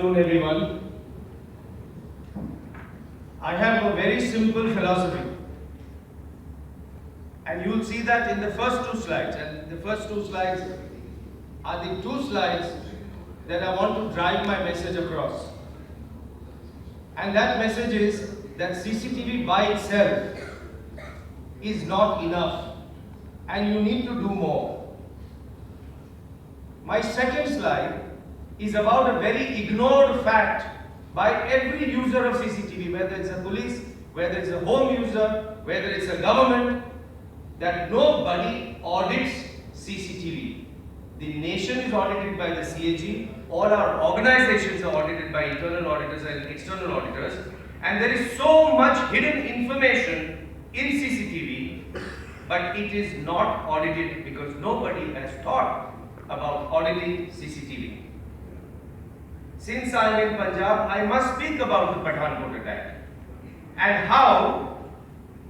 afternoon, everyone. I have a very simple philosophy, and you'll see that in the first two slides. And the first two slides are the two slides that I want to drive my message across. And that message is that CCTV by itself is not enough, and you need to do more. My second slide is about a very ignored fact by every user of CCTV, whether it's a police, whether it's a home user, whether it's a government, that nobody audits CCTV. The nation is audited by the CAG, all our organizations are audited by internal auditors and external auditors, and there is so much hidden information in CCTV, but it is not audited because nobody has thought about auditing CCTV. Since I am in Punjab, I must speak about the Pathankot attack and how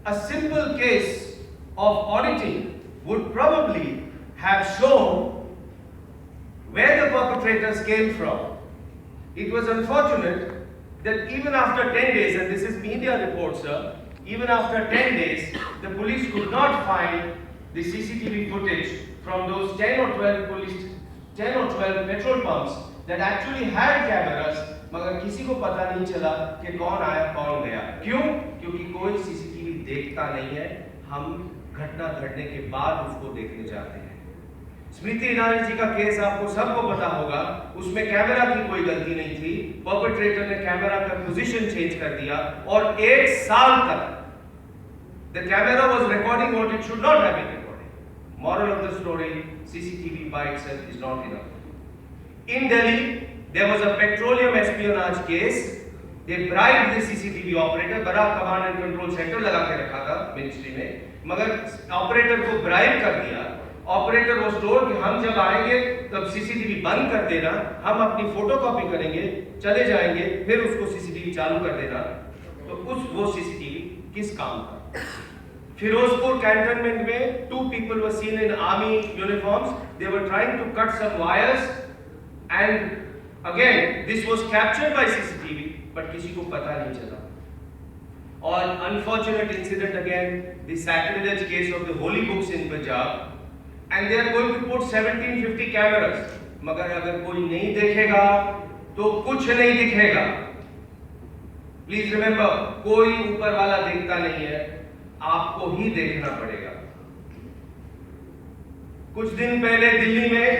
a simple case of auditing would probably have shown where the perpetrators came from. It was unfortunate that even after 10 days, and this is media reports, sir, even after 10 days, the police could not find the CCTV footage from those 10 or 12 petrol pumps that actually had cameras, मगर किसी को पता नहीं चला कि कौन आया कौन गया. क्यों? क्योंकि कोई CCTV देखता नहीं है. हम घटना घटने के बाद उसको देखने जाते हैं. स्मृति ईरानी जी का केस आपको सबको पता होगा. उसमें कैमरा की कोई गलती नहीं थी. परपेट्रेटर ने कैमरा का पोजीशन चेंज कर दिया और 1 साल तक the camera was recording what it should not have been recording. Moral of the story: CCTV by itself is not enough. In Delhi, there was a petroleum espionage case. They bribed the CCTV operator. बड़ा command and control centre लगा के रखा था ministry में, मगर operator को bribe कर दिया. ऑपरेटर वो स्टोर कि हम जब आएंगे तब CCTV बंद कर देना, हम अपनी फोटोकॉपी करेंगे, चले जाएंगे, फिर उसको CCTV चालू कर देना. तो वो CCTV किस काम का? Firozpur cantonment में 2 people were seen in army uniforms. They were trying to cut some wires, and again this was captured by CCTV, but किसी को पता नहीं चला. और unfortunate incident again, the sacrilege case of the holy books in Punjab, and they are going to put 1750 cameras. मगर अगर कोई नहीं देखेगा तो कुछ नहीं दिखेगा. Please remember, कोई ऊपर वाला देखता नहीं है, आपको ही देखना पड़ेगा. कुछ दिन पहले दिल्ली में,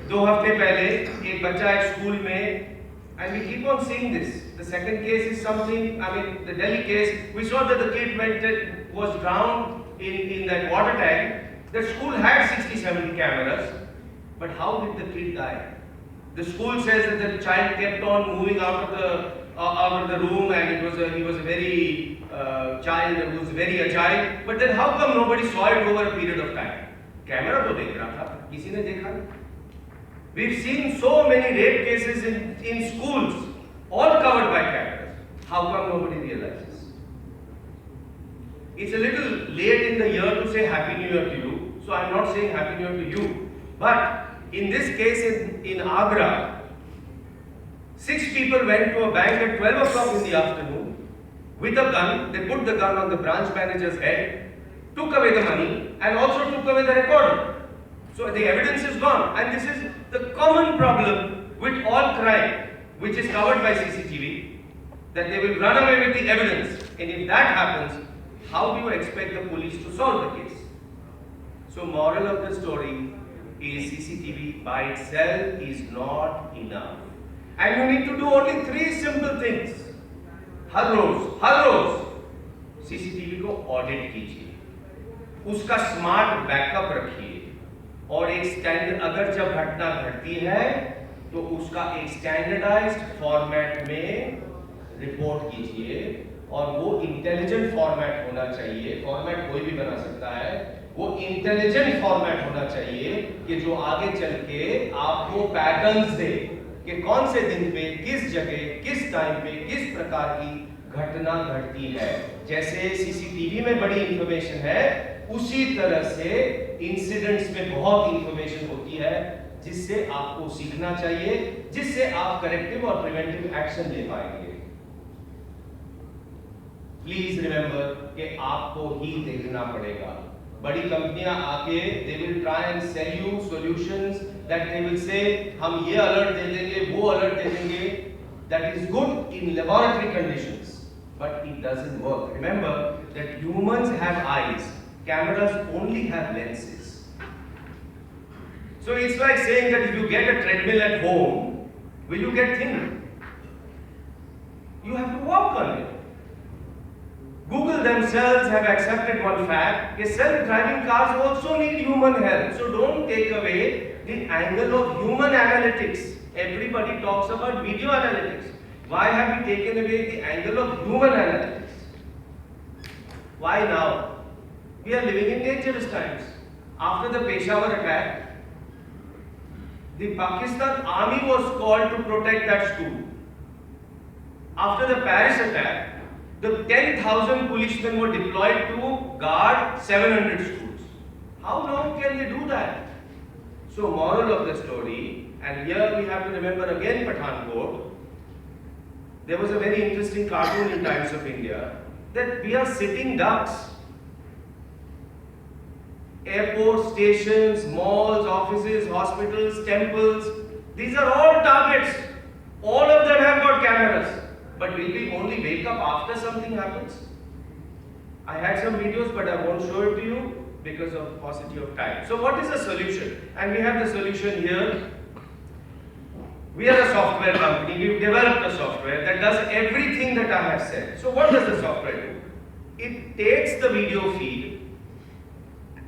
2 हफ्ते पहले, एक बच्चा एक स्कूल में, and we keep on seeing this. The second case is something, I mean the Delhi case, we saw that the kid was drowned in that water tank. The school had 60-70 cameras, but how did the kid die? The school says that the child kept on moving out of the room, and he was a very child who was very agile. But then how come nobody saw it over a period of time? Camera तो देख रहा था, किसी ने देखा नहीं. We've seen so many rape cases in schools, all covered by cameras. How come nobody realizes? It's a little late in the year to say Happy New Year to you, so I'm not saying Happy New Year to you. But in this case in Agra, 6 people went to a bank at 12 o'clock in the afternoon with a gun. They put the gun on the branch manager's head, took away the money, and also took away the recorder. So the evidence is gone, and this is the common problem with all crime which is covered by CCTV, that they will run away with the evidence, and if that happens, how do you expect the police to solve the case? So moral of the story is CCTV by itself is not enough, and you need to do only 3 simple things. Her rose CCTV को audit कीजिए, उसका smart backup रखिए, और एक standard, अगर जब घटना घटती है तो उसका एक स्टैंडर्डाइज्ड फॉर्मेट में रिपोर्ट कीजिए, और वो इंटेलिजेंट फॉर्मेट होना चाहिए. फॉर्मेट कोई भी बना सकता है, वो इंटेलिजेंट फॉर्मेट होना चाहिए कि जो आगे चल के आपको पैटर्न्स दे कि कौन से दिन पे, किस जगह, किस टाइम पे, किस प्रकार की घटना घटती है. जैसे CCTV में बड़ी इंफॉर्मेशन है, उसी तरह से इंसिडेंट्स में बहुत इंफॉर्मेशन होती है. जिससे आपको सीखना चाहिए, जिससे आप करेक्टिव और प्रिवेंटिव एक्शन ले पाएंगे। प्लीज रिमेंबर कि आपको ही देखना पड़ेगा। बड़ी कंपनियां आके they will try and sell you solutions that they will say हम ये अलर्ट दे देंगे, वो अलर्ट दे देंगे। That is good in laboratory conditions, but it doesn't work. Remember that humans have eyes, cameras only have lenses. So it's like saying that if you get a treadmill at home, will you get thin? You have to walk on it. Google themselves have accepted one fact that self-driving cars also need human help. So don't take away the angle of human analytics. Everybody talks about video analytics. Why have we taken away the angle of human analytics? Why now? We are living in dangerous times. After the Peshawar attack, the Pakistan army was called to protect that school. After the Paris attack, the 10,000 policemen were deployed to guard 700 schools. How long can they do that? So, moral of the story, and here we have to remember again Pathankot. There was a very interesting cartoon in Times of India that we are sitting ducks. Airports, stations, malls, offices, hospitals, temples, these are all targets. All of them have got cameras. But will we only wake up after something happens? I had some videos, but I won't show it to you because of paucity of time. So what is the solution? And we have the solution here. We are a software company. We've developed a software that does everything that I have said. So what does the software do? It takes the video feed.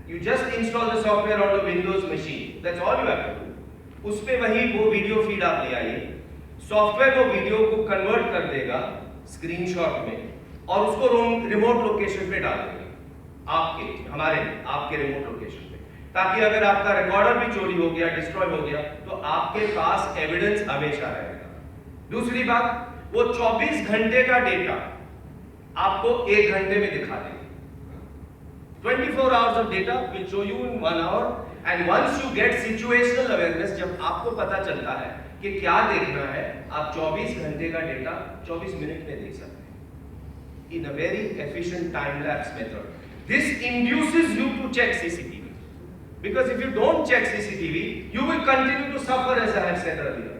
You just install the software on the Windows machine. That's all you have to do. उसपे वही वो video feed आप ले आइए, software वो video को convert कर देगा स्क्रीनशॉट में और उसको रिमोट लोकेशन पे डाल देगा, आपके रिमोट लोकेशन पे, ताकि अगर आपका रिकॉर्डर भी चोरी हो गया, डिस्ट्रॉय हो गया, तो आपके पास एविडेंस हमेशा रहेगा। दूसरी बात, वो 24 घंटे का डेटा आपको 1 घंटे में दिखा देगा। 24 hours of data will show you in 1 hour, and once you get situational awareness, जब आपको पता चलता है कि क्या देखना है, आप 24 घंटे का डेटा 24 मिनट में देख सकते हैं in a very efficient time lapse method. This induces you to check CCTV, because if you don't check CCTV, you will continue to suffer, as I have said earlier.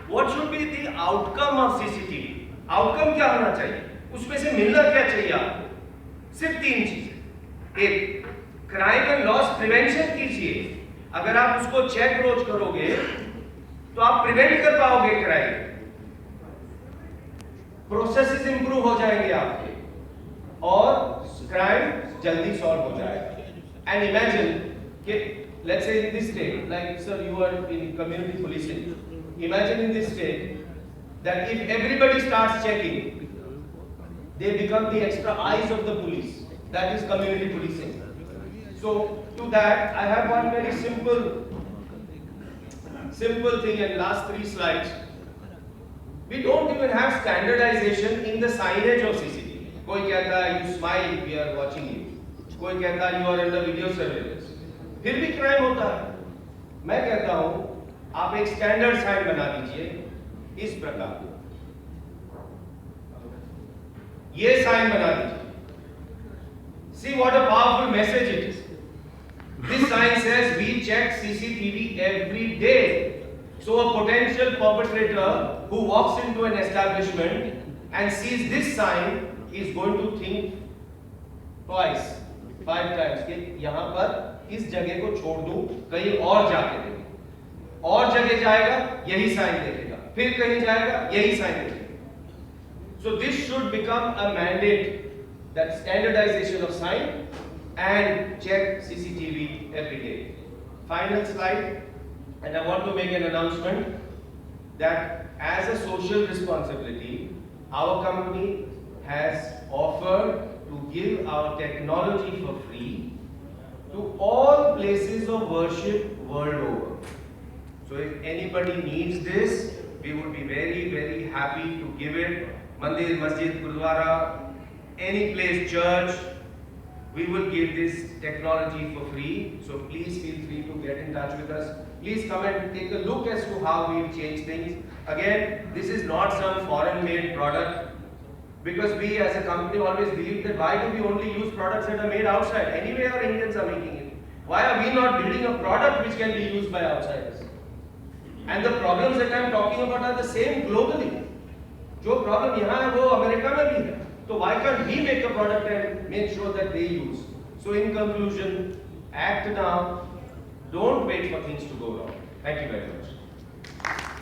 What should be the outcome of CCTV? Outcome क्या होना चाहिए? उसमें से मिलना क्या चाहिए आपको? सिर्फ 3 चीजें। एक, क्राइम एंड लॉस प्रिवेंशन कीजिए। अगर आप उसको चेक रोज करोगे तो आप प्रिवेंट कर पाओगे क्राइम, प्रोसेसेस इंप्रूव हो जाएंगे आपके और क्राइम जल्दी सॉल्व हो जाएगा। एंड इमेजिन कि let's say in this state, like sir you are in community policing, imagine in this state that if everybody starts checking, they become the extra eyes of the police. That is community policing. So to that I have one very simple thing in last 3 slides. We don't even have standardization in the signage of CCTV. कोई कहता है you smile, we are watching you. कोई कहता है you are under video surveillance. फिर भी crime होता है। मैं कहता हूँ आप एक स्टैंडर्ड साइन बना दीजिए इस प्रकार, ये साइन बना दीजिए। See what a powerful message it is. This sign says we check CCTV every day. So a potential perpetrator who walks into an establishment and sees this sign is going to think twice, 5 times कि यहाँ पर इस जगह को छोड़ दूं, कहीं और जाके देखूं। और जगह जाएगा यही साइन देखेगा, फिर कहीं जाएगा यही साइन देखेगा। So this should become a mandate, that standardization of sign and check CCTV every day. Final slide, and I want to make an announcement that as a social responsibility, our company has offered to give our technology for free to all places of worship world over. So if anybody needs this, we would be very, very happy to give it. Mandir, masjid, gurdwara, any place, church, We will give this technology for free, so please feel free to get in touch with us. Please come and take a look as to how we've changed things. Again, this is not some foreign-made product, because we as a company always believe that why do we only use products that are made outside? Anyway, our Indians are making it. Why are we not building a product which can be used by outsiders? And the problems that I'm talking about are the same globally. जो problem यहाँ है वो America में भी है. So why can't we make a product and make sure that they use? So in conclusion, act now. Don't wait for things to go wrong. Thank you very much.